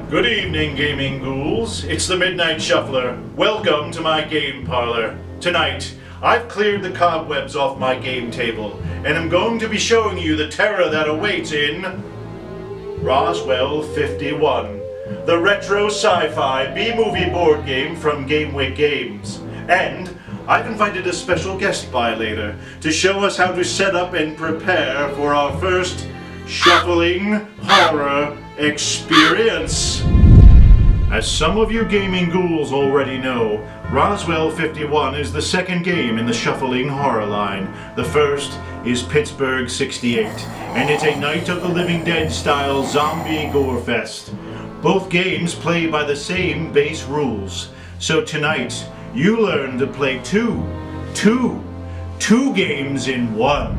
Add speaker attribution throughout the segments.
Speaker 1: Good evening, gaming ghouls. It's the Midnite Shuffler. Welcome to my game parlor. Tonight, I've cleared the cobwebs off my game table, and I'm going to be showing you the terror that awaits in Roswell 51, the retro sci-fi B-movie board game from Games. And I've invited a special guest by later to show us how to set up and prepare for our first shuffling horror experience. As some of you gaming ghouls already know, Roswell 51 is the second game in the shuffling horror line. The first is Pittsburgh 68, and it's a Night of the Living Dead style zombie gore fest. Both games play by the same base rules. So tonight, you learn to play two games in one.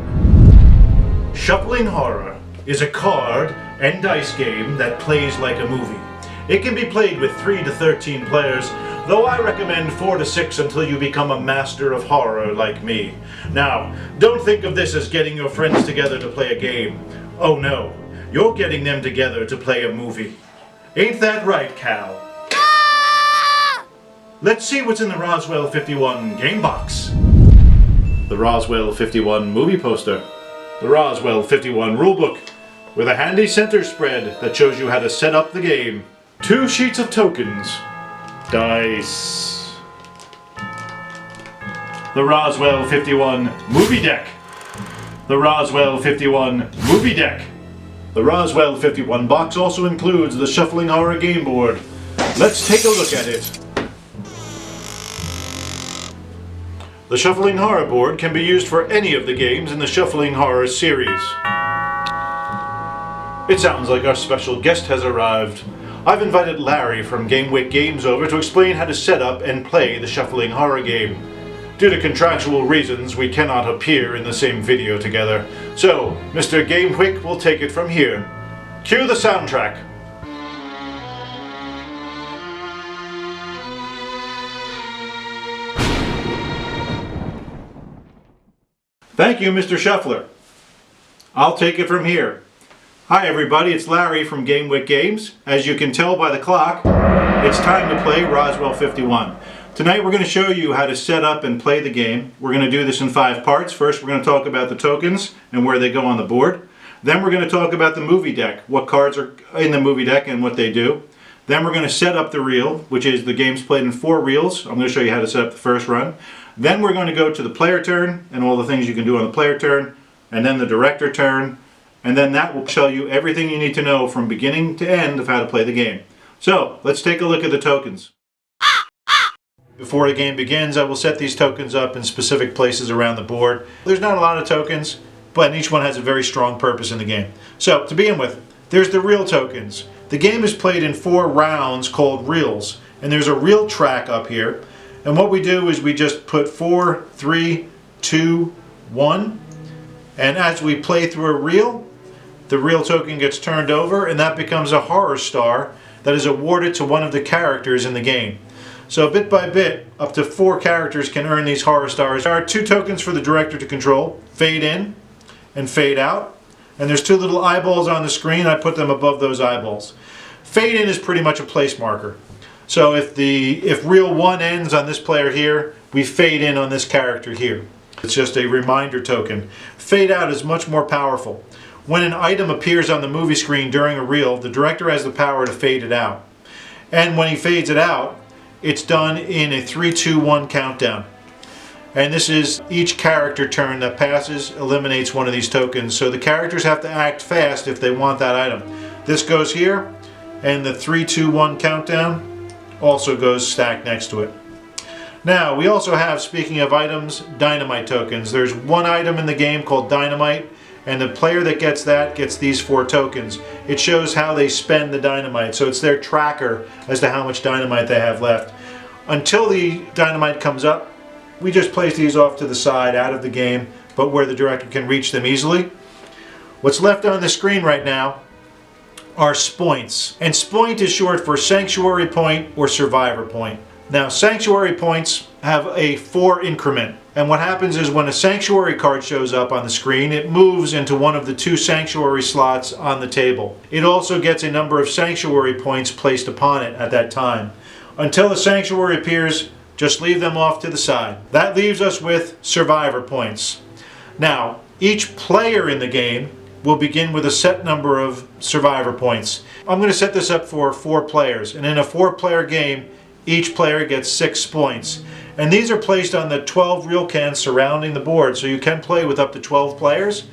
Speaker 1: Shuffling Horror is a card and dice game that plays like a movie. It can be played with 3 to 13 players, though I recommend 4 to 6 until you become a master of horror like me. Now, don't think of this as getting your friends together to play a game. Oh no, you're getting them together to play a movie. Ain't that right, Cal? Let's see what's in the Roswell 51 game box. The Roswell 51 movie poster. The Roswell 51 rulebook, with a handy center spread that shows you how to set up the game. 2 sheets of tokens. Dice. The Roswell 51 movie deck. The Roswell 51 movie deck. The Roswell 51 box also includes the Shuffling Horror game board. Let's take a look at it. The Shuffling Horror board can be used for any of the games in the Shuffling Horror series. It sounds like our special guest has arrived. I've invited Larry from Games over to explain how to set up and play the Shuffling Horror game. Due to contractual reasons, we cannot appear in the same video together. So, Mr. Gamewick will take it from here. Cue the soundtrack. Thank you, Mr. Shuffler. I'll take it from here. Hi everybody, it's Larry from Games. As you can tell by the clock, it's time to play Roswell 51. Tonight we're going to show you how to set up and play the game. We're going to do this in 5 parts. First we're going to talk about the tokens and where they go on the board. Then we're going to talk about the movie deck, what cards are in the movie deck and what they do. Then we're going to set up the reel, which is the game's played in 4 reels. I'm going to show you how to set up the first run. Then we're going to go to the player turn and all the things you can do on the player turn, and then the director turn, and then that will show you everything you need to know from beginning to end of how to play the game. So, let's take a look at the tokens. Before the game begins, I will set these tokens up in specific places around the board. There's not a lot of tokens, but each one has a very strong purpose in the game. So, to begin with, there's the reel tokens. The game is played in 4 rounds called reels, and there's a reel track up here. And what we do is we just put 4, 3, 2, 1, and as we play through a reel, the reel token gets turned over and that becomes a horror star that is awarded to one of the characters in the game. So bit by bit, up to 4 characters can earn these horror stars. There are 2 tokens for the director to control, fade in and fade out. And there's 2 little eyeballs on the screen. I put them above those eyeballs. Fade in is pretty much a place marker. So if reel 1 ends on this player here, we fade in on this character here. It's just a reminder token. Fade out is much more powerful. When an item appears on the movie screen during a reel, the director has the power to fade it out. And when he fades it out, it's done in a 3, 2, 1 countdown. And this is each character turn that passes eliminates one of these tokens. So the characters have to act fast if they want that item. This goes here, and the 3, 2, 1 countdown also goes stacked next to it. Now, we also have, speaking of items, Dynamite tokens. There's 1 item in the game called Dynamite, and the player that gets that gets these 4 tokens. It shows how they spend the Dynamite, so it's their tracker as to how much Dynamite they have left. Until the Dynamite comes up, we just place these off to the side, out of the game, but where the director can reach them easily. What's left on the screen right now are spoints. And spoint is short for Sanctuary point or Survivor point. Now, Sanctuary points have a 4 increment. And what happens is when a Sanctuary card shows up on the screen, it moves into one of the 2 Sanctuary slots on the table. It also gets a number of Sanctuary points placed upon it at that time. Until the Sanctuary appears, just leave them off to the side. That leaves us with Survivor points. Now, each player in the game will begin with a set number of Survivor points. I'm going to set this up for 4 players. And in a 4-player game, each player gets 6 points. And these are placed on the 12 real cans surrounding the board, so you can play with up to 12 players.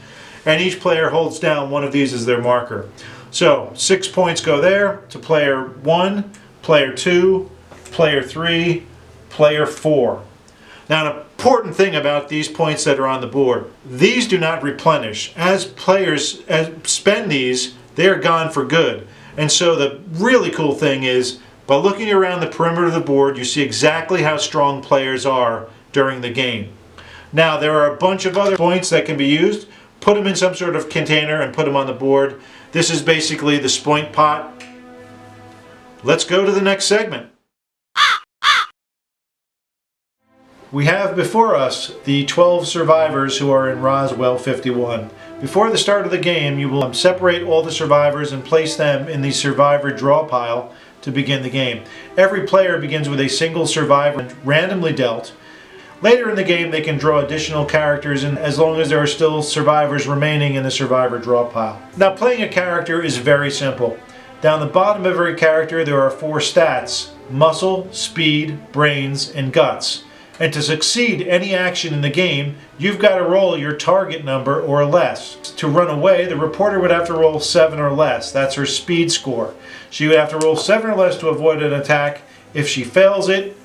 Speaker 1: And each player holds down one of these as their marker. So 6 points go there to player 1, player 2, player 3, player 4. Now, an important thing about these points that are on the board, these do not replenish. As players spend these, they are gone for good. And so the really cool thing is, by looking around the perimeter of the board, you see exactly how strong players are during the game. Now, there are a bunch of other points that can be used. Put them in some sort of container and put them on the board. This is basically the spoint pot. Let's go to the next segment. We have before us the 12 survivors who are in Roswell 51. Before the start of the game, you will separate all the survivors and place them in the survivor draw pile to begin the game. Every player begins with a single survivor randomly dealt. Later in the game, they can draw additional characters, and as long as there are still survivors remaining in the survivor draw pile. Now, playing a character is very simple. Down the bottom of every character, there are 4 stats: muscle, speed, brains, and guts. And to succeed any action in the game, you've got to roll your target number or less. To run away, the reporter would have to roll 7 or less. That's her speed score. She would have to roll 7 or less to avoid an attack. If she fails it,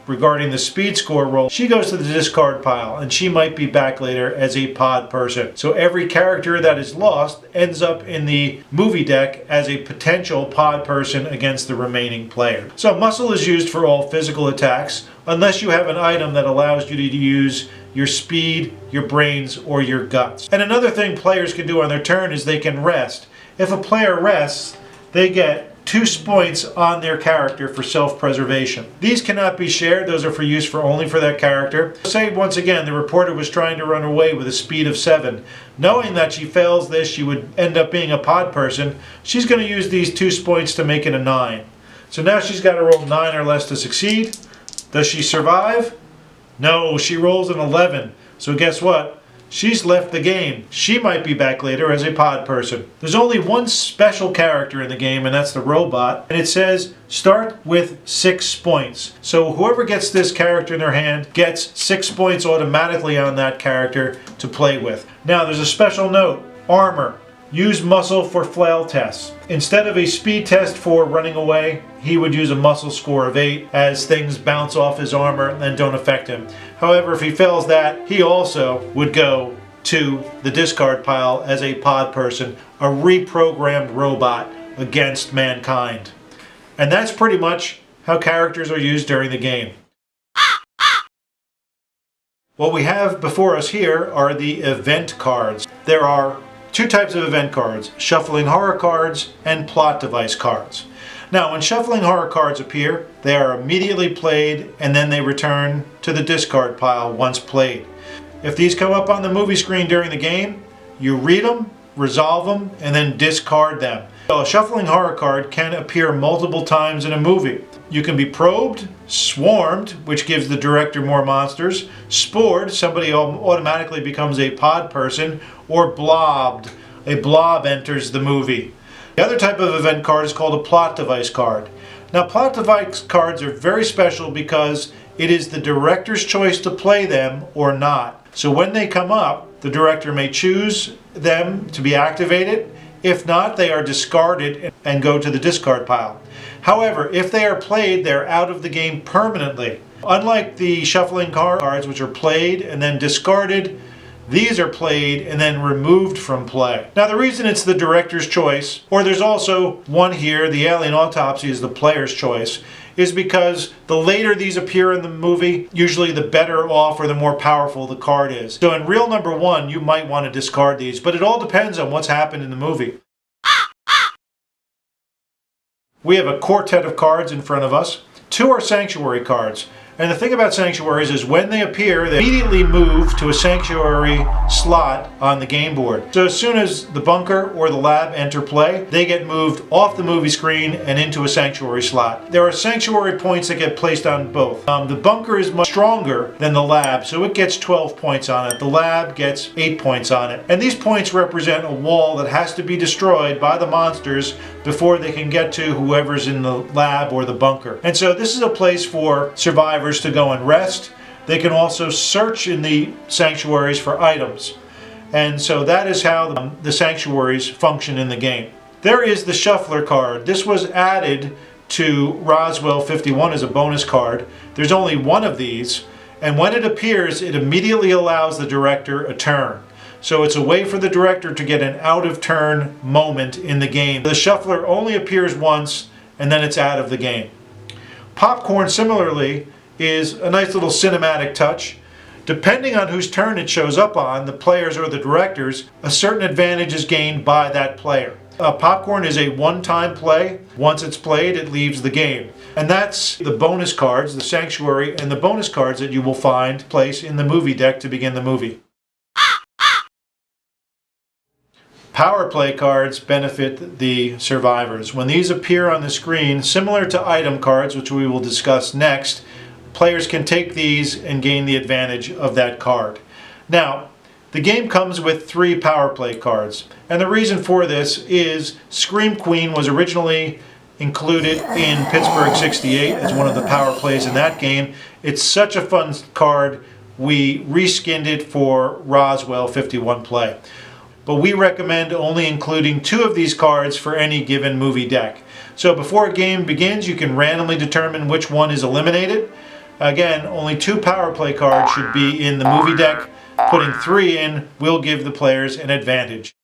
Speaker 1: regarding the speed score roll, she goes to the discard pile, and she might be back later as a pod person. So every character that is lost ends up in the movie deck as a potential pod person against the remaining player. So muscle is used for all physical attacks, unless you have an item that allows you to use your speed, your brains, or your guts. And another thing players can do on their turn is they can rest. If a player rests, they get 2 points on their character for self-preservation. These cannot be shared. Those are for use for only for that character. Say once again the reporter was trying to run away with a speed of 7. Knowing that she fails this, she would end up being a pod person. She's going to use these 2 points to make it a 9. So now she's got to roll 9 or less to succeed. Does she survive? No, she rolls an 11. So guess what? She's left the game. She might be back later as a pod person. There's only one special character in the game, and that's the robot. And it says start with 6 points. So whoever gets this character in their hand gets 6 points automatically on that character to play with. Now there's a special note. Armor. Use muscle for flail tests. Instead of a speed test for running away, he would use a muscle score of 8 as things bounce off his armor and don't affect him. However, if he fails that, he also would go to the discard pile as a pod person, a reprogrammed robot against mankind. And that's pretty much how characters are used during the game. What we have before us here are the event cards. There are 2 types of event cards: shuffling horror cards and plot device cards. Now, when shuffling horror cards appear, they are immediately played and then they return to the discard pile once played. If these come up on the movie screen during the game, you read them, resolve them, and then discard them. So a shuffling horror card can appear multiple times in a movie. You can be probed, swarmed, which gives the director more monsters, spored, somebody automatically becomes a pod person, or blobbed, a blob enters the movie. The other type of event card is called a plot device card. Now, plot device cards are very special because it is the director's choice to play them or not. So when they come up, the director may choose them to be activated. If not, they are discarded and go to the discard pile. However, if they are played, they're out of the game permanently. Unlike the shuffling cards, which are played and then discarded, these are played and then removed from play. Now, the reason it's the director's choice, or there's also one here, the Alien Autopsy is the player's choice, is because the later these appear in the movie, usually the better off or the more powerful the card is. So in reel number 1, you might want to discard these, but it all depends on what's happened in the movie. We have a quartet of cards in front of us. Two are Sanctuary cards. And the thing about Sanctuaries is when they appear, they immediately move to a Sanctuary slot on the game board. So as soon as the bunker or the lab enter play, they get moved off the movie screen and into a Sanctuary slot. There are Sanctuary points that get placed on both. The bunker is much stronger than the lab, so it gets 12 points on it. The lab gets 8 points on it. And these points represent a wall that has to be destroyed by the monsters before they can get to whoever's in the lab or the bunker. And so this is a place for survivors to go and rest. They can also search in the Sanctuaries for items. And so that is how the Sanctuaries function in the game. There is the Shuffler card. This was added to Roswell 51 as a bonus card. There's only one of these, and when it appears, it immediately allows the director a turn. So it's a way for the director to get an out-of-turn moment in the game. The Shuffler only appears once, and then it's out of the game. Popcorn, similarly, is a nice little cinematic touch. Depending on whose turn it shows up on, the players or the directors, a certain advantage is gained by that player. Popcorn is a one-time play. Once it's played, it leaves the game. And that's the bonus cards, the Sanctuary, and the bonus cards that you will find place in the movie deck to begin the movie. Power play cards benefit the survivors. When these appear on the screen, similar to item cards, which we will discuss next, players can take these and gain the advantage of that card. Now, the game comes with 3 power play cards, and the reason for this is Scream Queen was originally included in Pittsburgh 68 as one of the power plays in that game. It's such a fun card, we reskinned it for Roswell 51 play. But we recommend only including 2 of these cards for any given movie deck. So before a game begins, you can randomly determine which one is eliminated. Again, only 2 power play cards should be in the movie deck. Putting 3 in will give the players an advantage.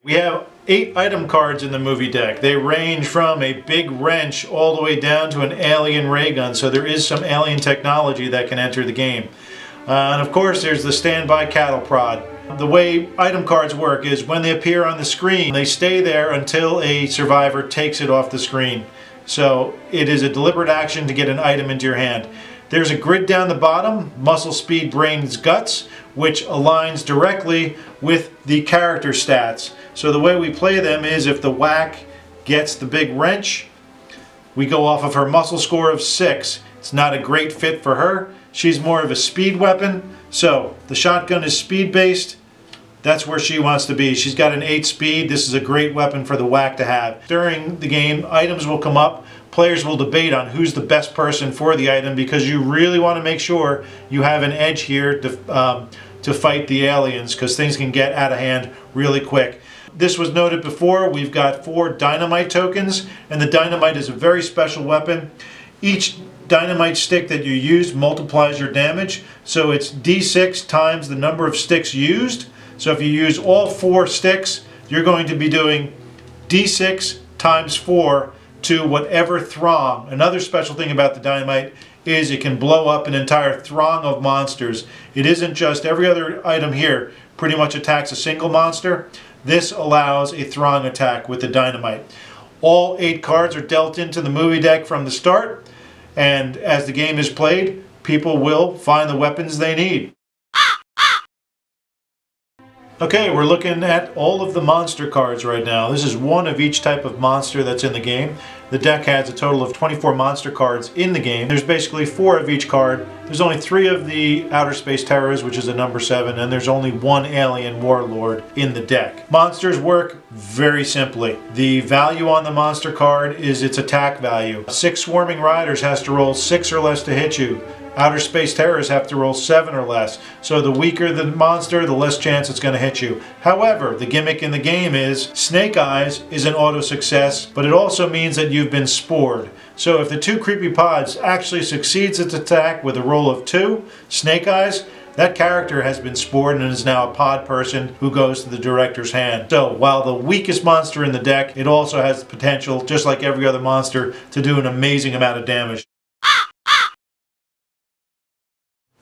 Speaker 1: We have 8 item cards in the movie deck. They range from a big wrench all the way down to an alien ray gun, so there is some alien technology that can enter the game. And of course there's the standby cattle prod. The way item cards work is when they appear on the screen, they stay there until a survivor takes it off the screen. So it is a deliberate action to get an item into your hand. There's a grid down the bottom, muscle, speed, brains, guts, which aligns directly with the character stats. So the way we play them is if the whack gets the big wrench, we go off of her muscle score of 6. It's not a great fit for her. She's more of a speed weapon. So the shotgun is speed based. That's where she wants to be. She's got an 8 speed. This is a great weapon for the whack to have. During the game, items will come up. Players will debate on who's the best person for the item because you really want to make sure you have an edge here to fight the aliens because things can get out of hand really quick. This was noted before. We've got 4 Dynamite tokens, and the Dynamite is a very special weapon. Each Dynamite stick that you use multiplies your damage, so it's D6 times the number of sticks used. So if you use all 4 sticks, you're going to be doing D6 times 4 to whatever throng. Another special thing about the Dynamite is it can blow up an entire throng of monsters. It isn't just every other item here pretty much attacks a single monster. This allows a throng attack with the Dynamite. All 8 cards are dealt into the movie deck from the start, and as the game is played, people will find the weapons they need. Okay, we're looking at all of the monster cards right now. This is one of each type of monster that's in the game. The deck has a total of 24 monster cards in the game. There's basically 4 of each card. There's only 3 of the Outer Space Terrors, which is a number 7, and there's only 1 Alien Warlord in the deck. Monsters work very simply. The value on the monster card is its attack value. 6 Swarming Riders has to roll 6 or less to hit you. Outer Space Terrors have to roll 7 or less. So the weaker the monster, the less chance it's going to hit you. However, the gimmick in the game is Snake Eyes is an auto success, but it also means that you've been spored. So if the 2 creepy pods actually succeeds its attack with a roll of 2, Snake Eyes, that character has been spored and is now a pod person who goes to the director's hand. So while the weakest monster in the deck, it also has the potential, just like every other monster, to do an amazing amount of damage.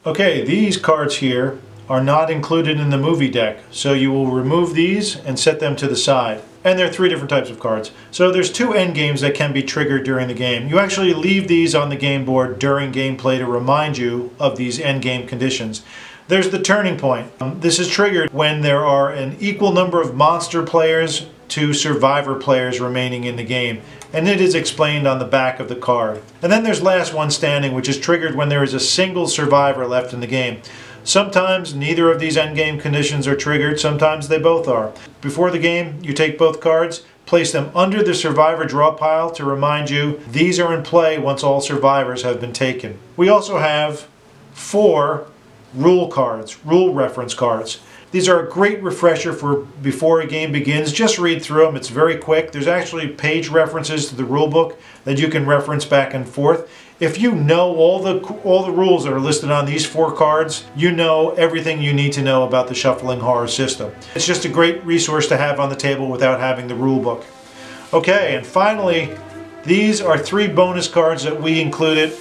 Speaker 1: Okay, these cards here are not included in the movie deck, so you will remove these and set them to the side. and there are 3 different types of cards. So there's 2 end games that can be triggered during the game. You actually leave these on the game board during gameplay to remind you of these end game conditions. There's the turning point. This is triggered when there are an equal number of monster players to survivor players remaining in the game, and it is explained on the back of the card. And then there's last one standing, which is triggered when there is a single survivor left in the game. Sometimes neither of these endgame conditions are triggered, sometimes they both are. Before the game, you take both cards, place them under the survivor draw pile to remind you these are in play once all survivors have been taken. We also have 4 rule cards, rule reference cards. These are a great refresher for before a game begins. Just read through them. It's very quick. There's actually page references to the rule book that you can reference back and forth. If you know all the rules that are listed on these 4 cards, you know everything you need to know about the shuffling horror system. It's just a great resource to have on the table without having the rule book. Okay, and finally, these are 3 bonus cards that we included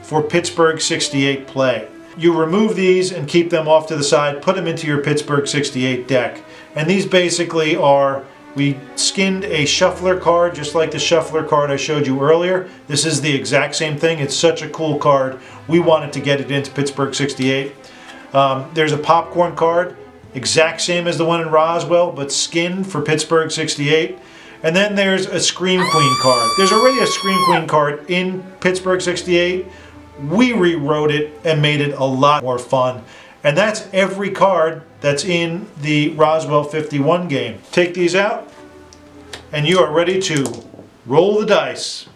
Speaker 1: for Pittsburgh 68 play. You remove these and keep them off to the side, put them into your Pittsburgh 68 deck. And these basically are, we skinned a shuffler card just like the shuffler card I showed you earlier. This is the exact same thing. It's such a cool card. We wanted to get it into Pittsburgh 68. There's a popcorn card, exact same as the one in Roswell, but skinned for Pittsburgh 68. And then there's a Scream Queen card. There's already a Scream Queen card in Pittsburgh 68. We rewrote it and made it a lot more fun. And that's every card that's in the Roswell 51 game. Take these out and you are ready to roll the dice.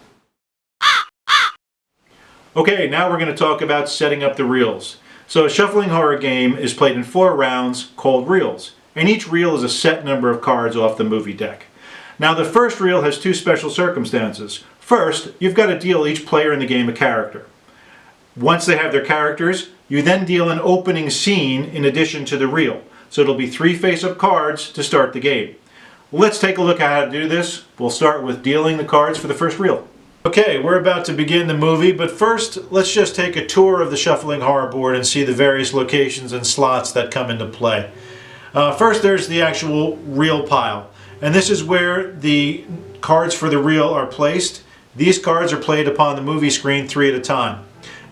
Speaker 1: Okay, now we're going to talk about setting up the reels. So a shuffling horror game is played in 4 rounds called reels. And each reel is a set number of cards off the movie deck. Now the first reel has 2 special circumstances. First, you've got to deal each player in the game a character. Once they have their characters, you then deal an opening scene in addition to the reel. So it'll be 3 face-up cards to start the game. Let's take a look at how to do this. We'll start with dealing the cards for the first reel. Okay, we're about to begin the movie, but first let's just take a tour of the shuffling horror board and see the various locations and slots that come into play. First there's the actual reel pile, and this is where the cards for the reel are placed. These cards are played upon the movie screen 3 at a time.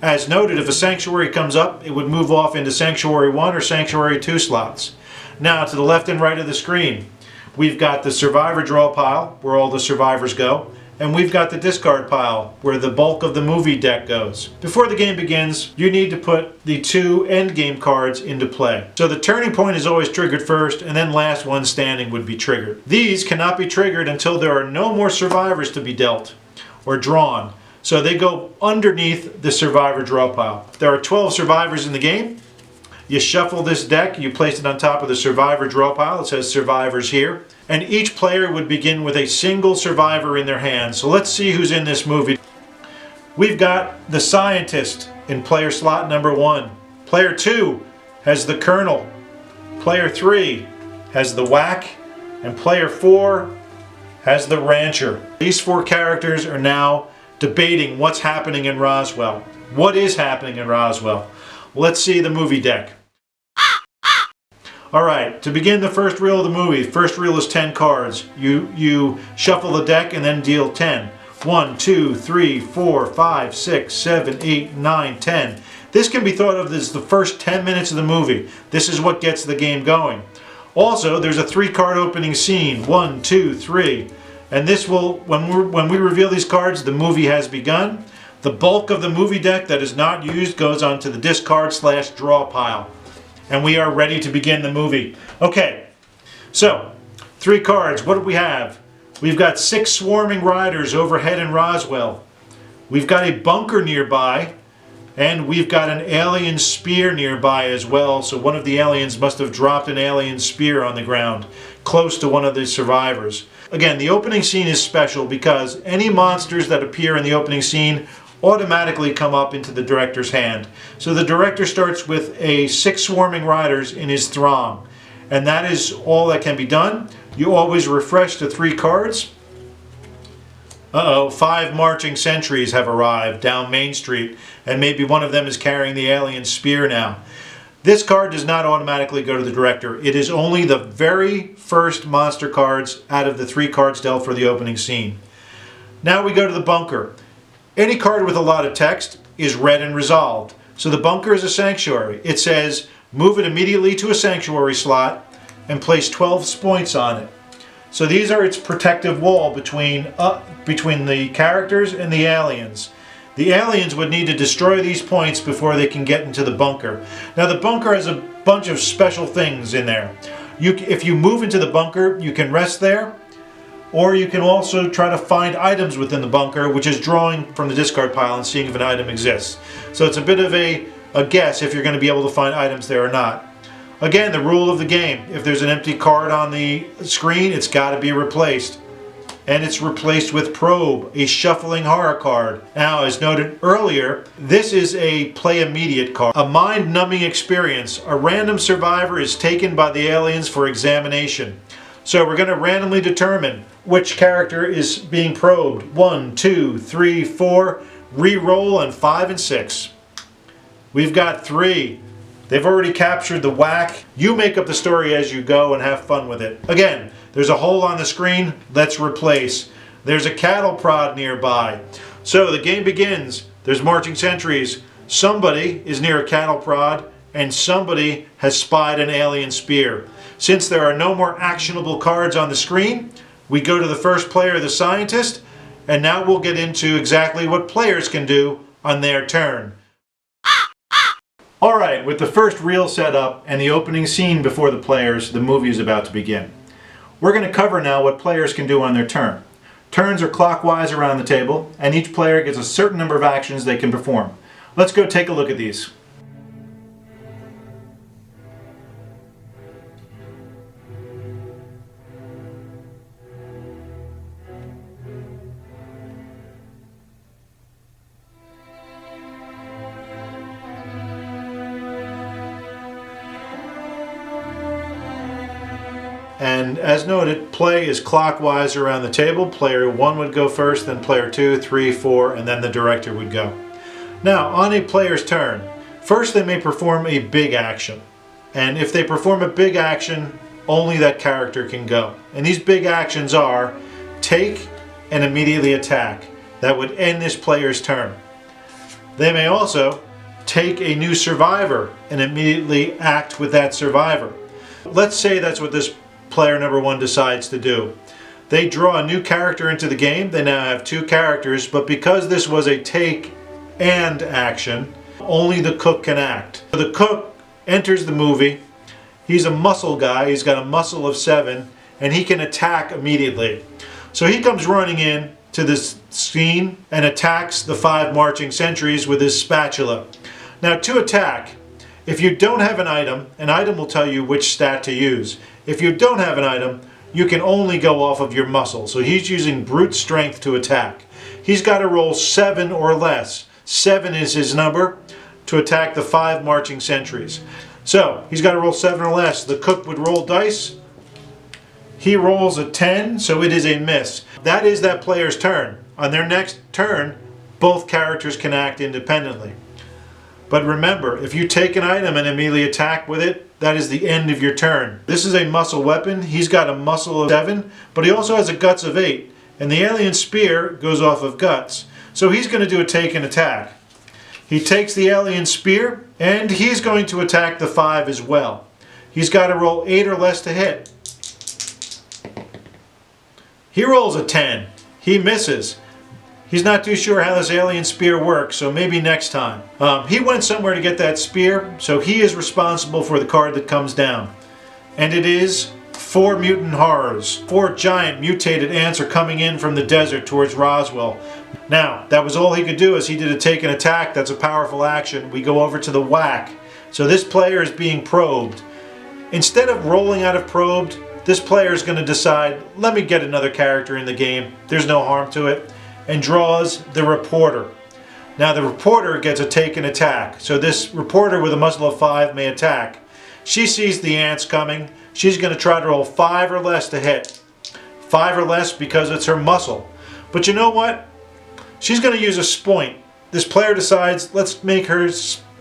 Speaker 1: As noted, if a Sanctuary comes up, it would move off into Sanctuary 1 or Sanctuary 2 slots. Now, to the left and right of the screen, we've got the survivor draw pile, where all the survivors go, and we've got the discard pile, where the bulk of the movie deck goes. Before the game begins, you need to put the 2 end game cards into play. So the turning point is always triggered first, and then last one standing would be triggered. These cannot be triggered until there are no more survivors to be dealt or drawn. So they go underneath the survivor draw pile. There are 12 survivors in the game. You shuffle this deck, you place it on top of the survivor draw pile. It says survivors here. And each player would begin with a single survivor in their hand. So let's see who's in this movie. We've got the scientist in player slot number 1. Player 2 has the colonel. Player 3 has the whack. And player 4 has the rancher. These 4 characters are now debating what's happening in Roswell. What is happening in Roswell? Let's see the movie deck. Alright, to begin the first reel of the movie, first reel is 10 cards. You shuffle the deck and then deal 10. 1, 2, 3, 4, 5, 6, 7, 8, 9, 10. This can be thought of as the first 10 minutes of the movie. This is what gets the game going. Also, there's a 3-card opening scene. 1, 2, 3. And this will, when we reveal these cards, the movie has begun. The bulk of the movie deck that is not used goes onto the discard/draw pile. And we are ready to begin the movie. Okay, so 3 cards. What do we have? We've got 6 swarming riders overhead in Roswell. We've got a bunker nearby. And we've got an alien spear nearby as well. So one of the aliens must have dropped an alien spear on the ground close to one of the survivors. Again, the opening scene is special because any monsters that appear in the opening scene automatically come up into the director's hand. So the director starts with 6 swarming riders in his throng. And that is all that can be done. You always refresh the 3 cards. 5 marching sentries have arrived down Main Street, and maybe one of them is carrying the alien spear now. This card does not automatically go to the director. It is only the very first monster cards out of the 3 cards dealt for the opening scene. Now we go to the bunker. Any card with a lot of text is read and resolved. So the bunker is a sanctuary. It says move it immediately to a sanctuary slot and place 12 points on it. So these are its protective wall between the characters and the aliens. The aliens would need to destroy these points before they can get into the bunker. Now the bunker has a bunch of special things in there. If you move into the bunker, you can rest there, or you can also try to find items within the bunker, which is drawing from the discard pile and seeing if an item exists. So it's a bit of a guess if you're going to be able to find items there or not. Again, the rule of the game, if there's an empty card on the screen, it's got to be replaced. And it's replaced with Probe, a shuffling horror card. Now, as noted earlier, this is a play immediate card, a mind-numbing experience. A random survivor is taken by the aliens for examination. So we're going to randomly determine which character is being probed. 1, 2, 3, 4, re-roll on 5 and 6. We've got 3. They've already captured the whack. You make up the story as you go and have fun with it. Again, there's a hole on the screen. Let's replace. There's a cattle prod nearby. So the game begins. There's marching sentries. Somebody is near a cattle prod and somebody has spied an alien spear. Since there are no more actionable cards on the screen, we go to the first player, the scientist, and now we'll get into exactly what players can do on their turn. Alright, with the first reel set up and the opening scene before the players, the movie is about to begin. We're going to cover now what players can do on their turn. Turns are clockwise around the table, and each player gets a certain number of actions they can perform. Let's go take a look at these. And as noted, play is clockwise around the table. Player 1 would go first, then player 2, 3, 4, and then the director would go. Now, on a player's turn, first they may perform a big action. And if they perform a big action, only that character can go. And these big actions are take and immediately attack. That would end this player's turn. They may also take a new survivor and immediately act with that survivor. Let's say that's what this player number 1 decides to do. They draw a new character into the game. They now have 2 characters, but because this was a take and action, only the cook can act. So the cook enters the movie. He's a muscle guy. He's got a muscle of 7, and he can attack immediately. So he comes running in to this scene and attacks the 5 marching sentries with his spatula. Now, to attack, if you don't have an item will tell you which stat to use. If you don't have an item, you can only go off of your muscle. So he's using brute strength to attack. He's got to roll 7 or less. 7 is his number to attack the 5 marching sentries. So he's got to roll 7 or less. The cook would roll dice. He rolls a 10, so it is a miss. That is that player's turn. On their next turn, both characters can act independently. But remember, if you take an item and immediately attack with it, that is the end of your turn. This is a muscle weapon. He's got a muscle of 7, but he also has a guts of 8. And the alien spear goes off of guts. So he's going to do a take and attack. He takes the alien spear, and he's going to attack the 5 as well. He's got to roll 8 or less to hit. He rolls a 10. He misses. He's not too sure how this alien spear works, so maybe next time. He went somewhere to get that spear, so he is responsible for the card that comes down. And it is 4 mutant horrors. 4 giant mutated ants are coming in from the desert towards Roswell. Now, that was all he could do, as he did a take and attack. That's a powerful action. We go over to the whack. So this player is being probed. Instead of rolling out of probed, this player is going to decide, let me get another character in the game. There's no harm to it. And draws the reporter. Now the reporter gets a take and attack. So this reporter with a muscle of 5 may attack. She sees the ants coming. She's going to try to roll 5 or less to hit. 5 or less because it's her muscle. But you know what? She's going to use a spoint. This player decides, let's make her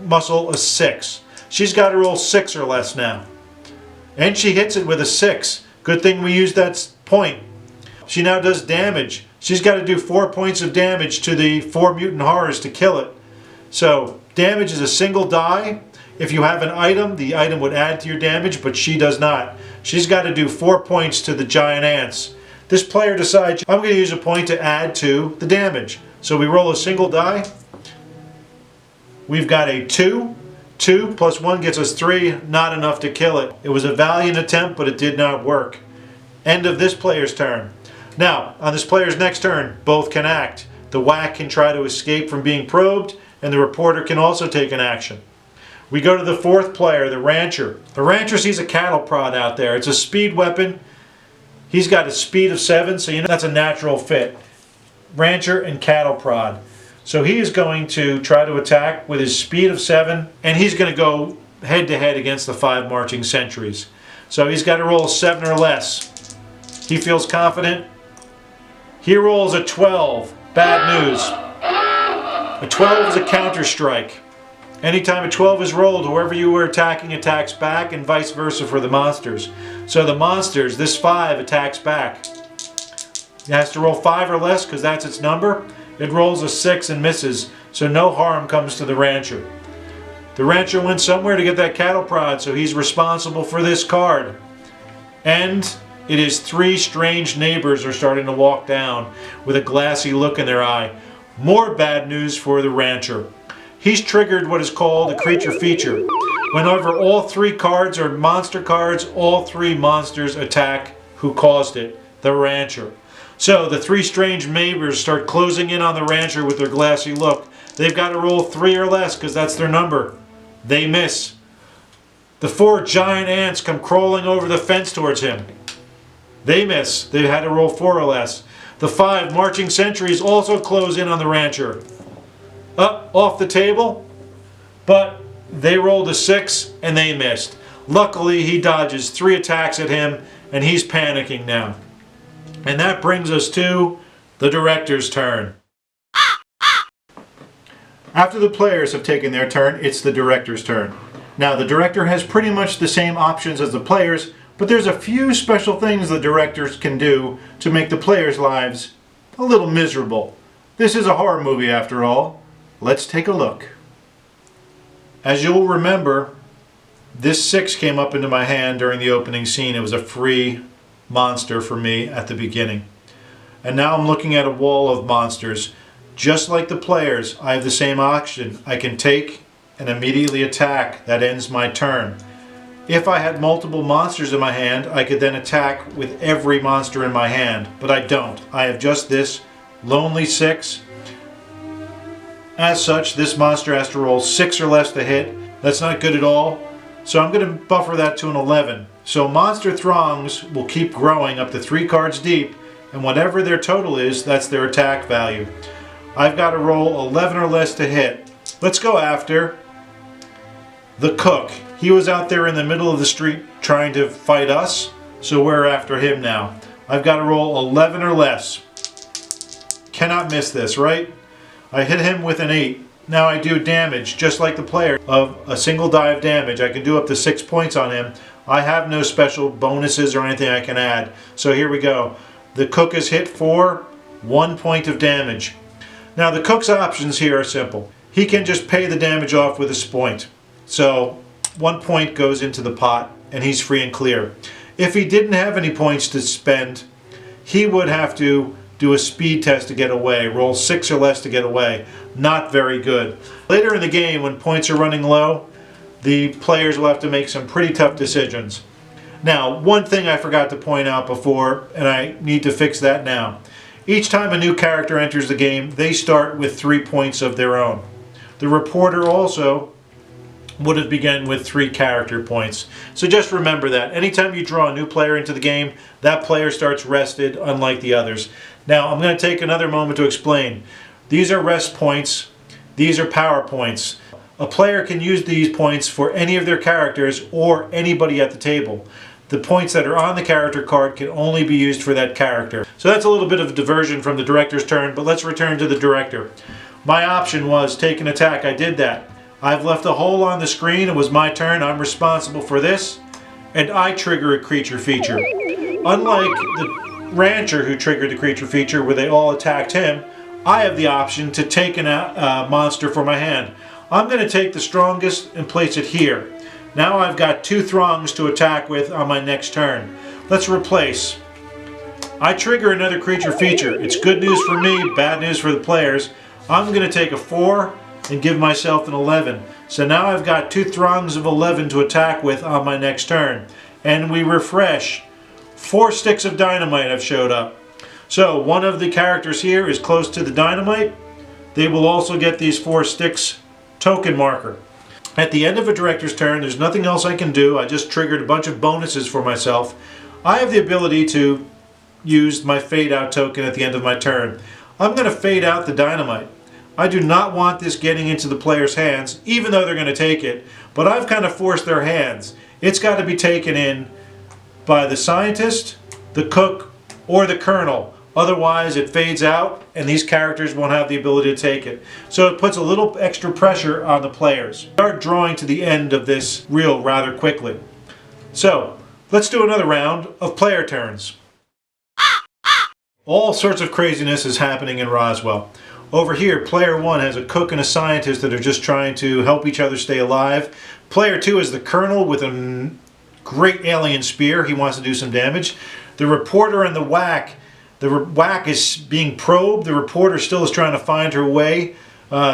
Speaker 1: muscle a 6. She's got to roll 6 or less now. And she hits it with a 6. Good thing we used that point. She now does damage. She's got to do 4 points of damage to the 4 mutant horrors to kill it. So damage is a single die. If you have an item, the item would add to your damage, but she does not. She's got to do 4 points to the giant ants. This player decides, I'm going to use a point to add to the damage. So we roll a single die. We've got a 2. 2 plus 1 gets us 3, not enough to kill it. It was a valiant attempt, but it did not work. End of this player's turn. Now, on this player's next turn, both can act. The whack can try to escape from being probed, and the reporter can also take an action. We go to the fourth player, the rancher. The rancher sees a cattle prod out there. It's a speed weapon. He's got a speed of 7, so you know that's a natural fit. Rancher and cattle prod. So he is going to try to attack with his speed of 7, and he's going to go head to head against the 5 marching sentries. So he's got to roll a 7 or less. He feels confident. He rolls a 12. Bad news. A 12 is a counter strike. Anytime a 12 is rolled, whoever you were attacking attacks back, and vice versa for the monsters. So the monsters, this 5 attacks back. It has to roll 5 or less because that's its number. It rolls a 6 and misses, so no harm comes to the rancher. The rancher went somewhere to get that cattle prod, so he's responsible for this card. And it is 3 strange neighbors are starting to walk down with a glassy look in their eye. More bad news for the rancher. He's triggered what is called a creature feature. Whenever all 3 cards are monster cards, all 3 monsters attack who caused it, the rancher. So the 3 strange neighbors start closing in on the rancher with their glassy look. They've got to roll 3 or less because that's their number. They miss. The 4 giant ants come crawling over the fence towards him. They miss. They had to roll 4 or less. The 5 marching sentries also close in on the rancher. Up off the table, but they rolled a 6 and they missed. Luckily, he dodges 3 attacks at him and he's panicking now. And that brings us to the director's turn. After the players have taken their turn, it's the director's turn. Now, the director has pretty much the same options as the players, but there's a few special things the directors can do to make the players' lives a little miserable. This is a horror movie after all. Let's take a look. As you'll remember, this 6 came up into my hand during the opening scene. It was a free monster for me at the beginning. And now I'm looking at a wall of monsters. Just like the players, I have the same option. I can take and immediately attack. That ends my turn. If I had multiple monsters in my hand, I could then attack with every monster in my hand. But I don't. I have just this lonely 6. As such, this monster has to roll 6 or less to hit. That's not good at all. So I'm going to buffer that to an 11. So monster throngs will keep growing up to 3 cards deep, and whatever their total is, that's their attack value. I've got to roll 11 or less to hit. Let's go after the cook. He was out there in the middle of the street trying to fight us, so we're after him now. I've got to roll 11 or less. Cannot miss this, right? I hit him with an 8. Now I do damage, just like the player, of a single die of damage. I can do up to 6 points on him. I have no special bonuses or anything I can add. So here we go. The cook is hit for 1 point of damage. Now the cook's options here are simple. He can just pay the damage off with his point. So 1 point goes into the pot and he's free and clear. If he didn't have any points to spend, he would have to do a speed test to get away, roll 6 or less to get away. Not very good. Later in the game, when points are running low, the players will have to make some pretty tough decisions. Now, one thing I forgot to point out before, and I need to fix that now. Each time a new character enters the game, they start with 3 points of their own. The reporter also would have begun with 3 character points. So just remember that. Anytime you draw a new player into the game, that player starts rested, unlike the others. Now, I'm going to take another moment to explain. These are rest points. These are power points. A player can use these points for any of their characters or anybody at the table. The points that are on the character card can only be used for that character. So that's a little bit of a diversion from the director's turn, but let's return to the director. My option was take an attack. I did that. I've left a hole on the screen. It was my turn. I'm responsible for this. And I trigger a creature feature. unlike the rancher who triggered the creature feature where they all attacked him, I have the option to take a monster from my hand. I'm going to take the strongest and place it here. Now I've got 2 throngs to attack with on my next turn. Let's replace. I trigger another creature feature. It's good news for me, bad news for the players. I'm going to take a 4 and give myself an 11. So now I've got 2 throngs of 11 to attack with on my next turn. And we refresh. 4 sticks of dynamite have showed up. So one of the characters here is close to the dynamite. They will also get these 4 sticks token marker. At the end of a director's turn, there's nothing else I can do. I just triggered a bunch of bonuses for myself. I have the ability to use my fade out token at the end of my turn. I'm going to fade out the dynamite. I do not want this getting into the player's hands, even though they're going to take it, but I've kind of forced their hands. It's got to be taken in by the scientist, the cook, or the colonel. Otherwise it fades out and these characters won't have the ability to take it. So it puts a little extra pressure on the players. Start drawing to the end of this reel rather quickly. So let's do another round of player turns. All sorts of craziness is happening in Roswell. Over here, player 1 has a cook and a scientist that are just trying to help each other stay alive. Player 2 is the colonel with a great alien spear. He wants to do some damage. The reporter and the whack. The whack is being probed. The reporter still is trying to find her way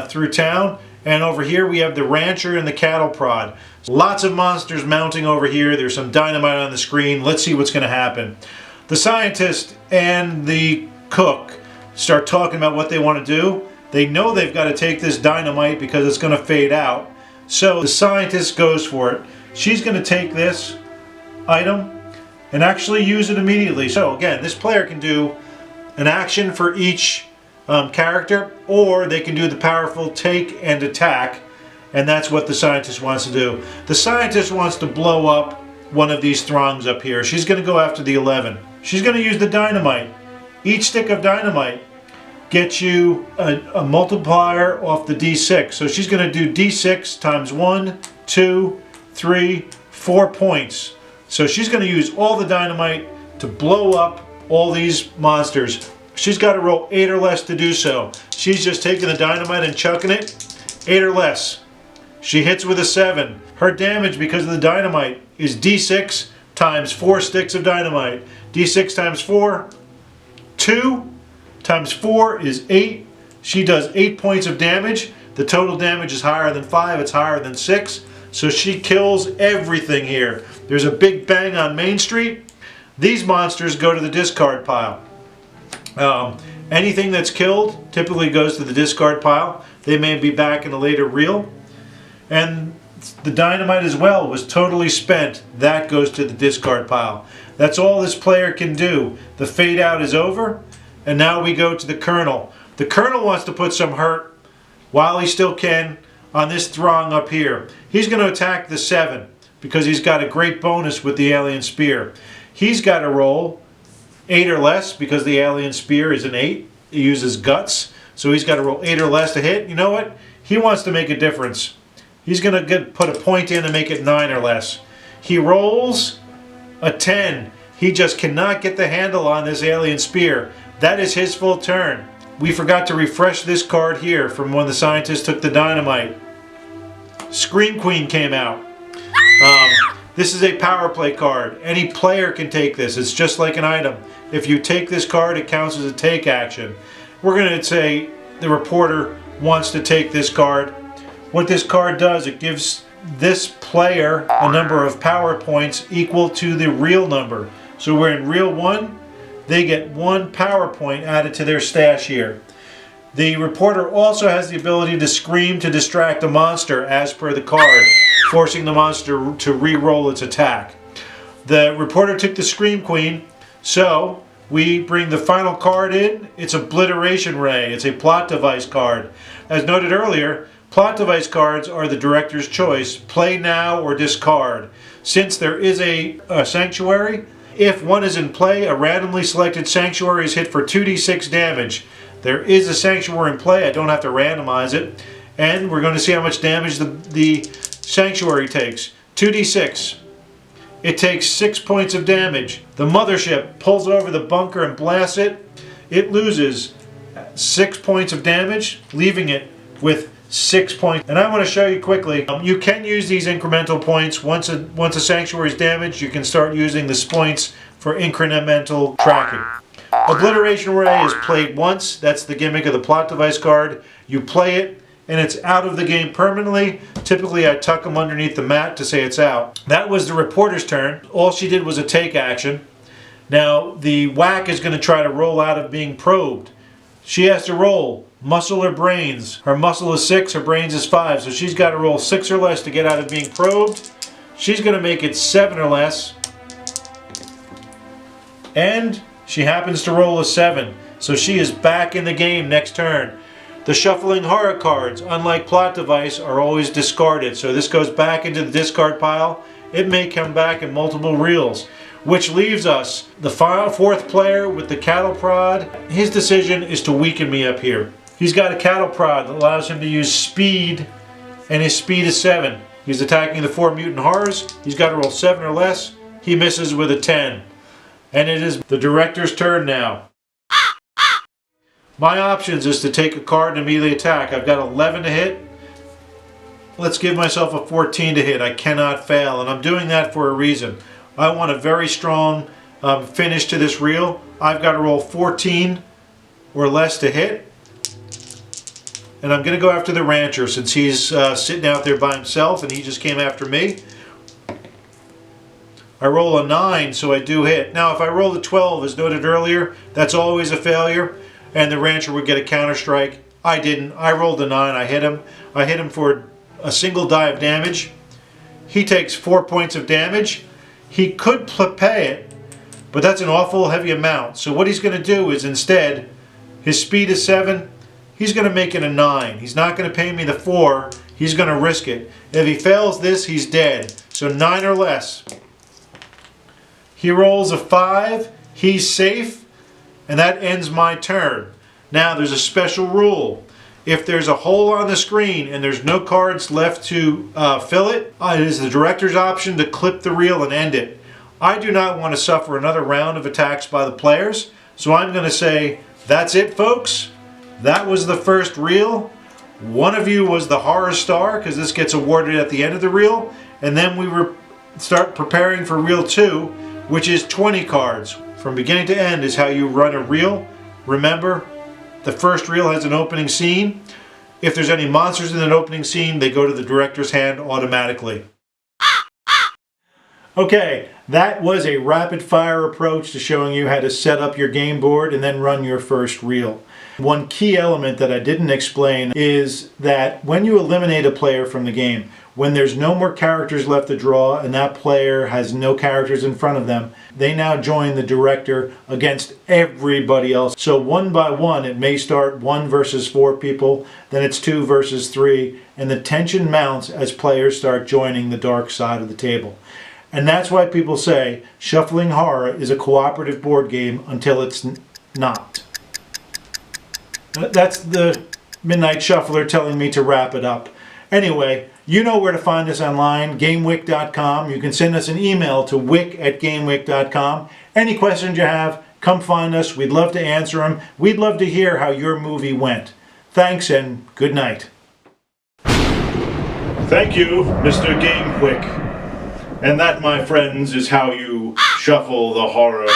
Speaker 1: through town. And over here we have the rancher and the cattle prod. Lots of monsters mounting over here. There's some dynamite on the screen. Let's see what's going to happen. The scientist and the cook start talking about what they want to do. They know they've got to take this dynamite because it's going to fade out. So the scientist goes for it. She's going to take this item and actually use it immediately. So again, this player can do an action for each character, or they can do the powerful take and attack, and that's what the scientist wants to do. The scientist wants to blow up one of these throngs up here. She's going to go after the 11. She's going to use the dynamite. Each stick of dynamite gets you a multiplier off the D6. So she's going to do D6 times 1, 2, 3, 4 points. So she's going to use all the dynamite to blow up all these monsters. She's got to roll 8 or less to do so. She's just taking the dynamite and chucking it. 8 or less. She hits with a 7. Her damage because of the dynamite is D6 times 4 sticks of dynamite. D6 times 4, 2 times 4 is 8. She does 8 points of damage. The total damage is higher than 5. It's higher than 6. So she kills everything here. There's a big bang on Main Street. These monsters go to the discard pile. Anything that's killed typically goes to the discard pile. They may be back in a later reel. And the dynamite as well was totally spent. That goes to the discard pile. That's all this player can do. The fade out is over. And now we go to the colonel. The colonel wants to put some hurt while he still can on this throng up here. He's going to attack the 7 because he's got a great bonus with the alien spear. He's got to roll 8 or less because the alien spear is an 8. He uses guts, so he's got to roll 8 or less to hit. You know what? He wants to make a difference. He's going to put a point in and make it 9 or less. He rolls a 10. He just cannot get the handle on this alien spear. That is his full turn. We forgot to refresh this card here from when the scientist took the dynamite. Scream Queen came out. This is a power play card. Any player can take this. It's just like an item. If you take this card, it counts as a take action. We're going to say the reporter wants to take this card. What this card does, it gives this player a number of power points equal to the real number. So we're in reel 1. They get 1 power point added to their stash here. The reporter also has the ability to scream to distract a monster as per the card, forcing the monster to re-roll its attack. The reporter took the Scream Queen, so we bring the final card in. It's Obliteration Ray. It's a plot device card. As noted earlier, plot device cards are the director's choice. Play now or discard. Since there is a Sanctuary, if one is in play, a randomly selected Sanctuary is hit for 2d6 damage. There is a Sanctuary in play. I don't have to randomize it. And we're going to see how much damage the Sanctuary takes. 2d6. it takes 6 points of damage. The mothership pulls over the bunker and blasts it. It loses 6 points of damage, leaving it with 6 points. And I want to show you quickly, you can use these incremental points. Once a sanctuary is damaged, you can start using the points for incremental tracking. Obliteration Ray is played once. That's the gimmick of the plot device card. You play it and it's out of the game permanently. Typically I tuck them underneath the mat to say it's out. That was the reporter's turn. All she did was a take action. Now the whack is going to try to roll out of being probed. She has to roll muscle or brains. Her muscle is 6, her brains is 5. So she's got to roll 6 or less to get out of being probed. She's going to make it 7 or less. And she happens to roll a 7. So she is back in the game next turn. The shuffling horror cards, unlike plot device, are always discarded. So this goes back into the discard pile. It may come back in multiple reels. Which leaves us the fourth player with the cattle prod. His decision is to weaken me up here. He's got a cattle prod that allows him to use speed, and his speed is 7. He's attacking the 4 mutant horrors. He's got to roll 7 or less. He misses with a 10. And it is the director's turn now. My options is to take a card and immediately attack. I've got 11 to hit. Let's give myself a 14 to hit. I cannot fail, and I'm doing that for a reason. I want a very strong finish to this reel. I've got to roll 14 or less to hit. And I'm going to go after the rancher since he's sitting out there by himself and he just came after me. I roll a 9, so I do hit. Now if I roll a 12, as noted earlier, that's always a failure and the rancher would get a counter strike. I didn't. I rolled a 9. I hit him. I hit him for a single die of damage. He takes 4 points of damage. He could pay it, but that's an awful heavy amount. So what he's going to do is instead, his speed is 7. He's going to make it a 9. He's not going to pay me the 4. He's going to risk it. If he fails this, he's dead. So 9 or less. He rolls a 5. He's safe. And that ends my turn. Now there's a special rule. If there's a hole on the screen and there's no cards left to fill it, it is the director's option to clip the reel and end it. I do not want to suffer another round of attacks by the players, so I'm going to say, that's it folks. That was the first reel. One of you was the horror star because this gets awarded at the end of the reel, and then we start preparing for reel 2, which is 20 cards. From beginning to end is how you run a reel. Remember, the first reel has an opening scene. If there's any monsters in that opening scene, they go to the director's hand automatically. Okay, that was a rapid fire approach to showing you how to set up your game board and then run your first reel. One key element that I didn't explain is that when you eliminate a player from the game, when there's no more characters left to draw and that player has no characters in front of them, they now join the director against everybody else. So one by one, it may start 1 versus 4 people, then it's 2 versus 3, and the tension mounts as players start joining the dark side of the table. And that's why people say Shuffling Horror is a cooperative board game until it's not. That's the Midnite Shuffler telling me to wrap it up. Anyway, you know where to find us online, gamewick.com. You can send us an email to wick@gamewick.com. Any questions you have, come find us. We'd love to answer them. We'd love to hear how your movie went. Thanks and good night. Thank you, Mr. Gamewick. And that, my friends, is how you shuffle the horror.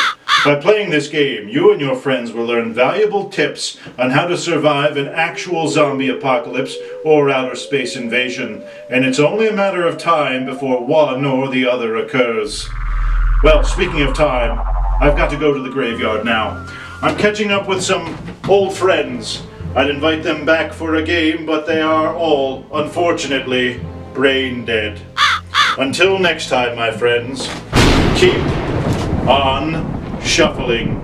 Speaker 1: By playing this game, you and your friends will learn valuable tips on how to survive an actual zombie apocalypse or outer space invasion, and it's only a matter of time before one or the other occurs. Well, speaking of time, I've got to go to the graveyard now. I'm catching up with some old friends. I'd invite them back for a game, but they are all, unfortunately, brain dead. Until next time, my friends, keep on shuffling.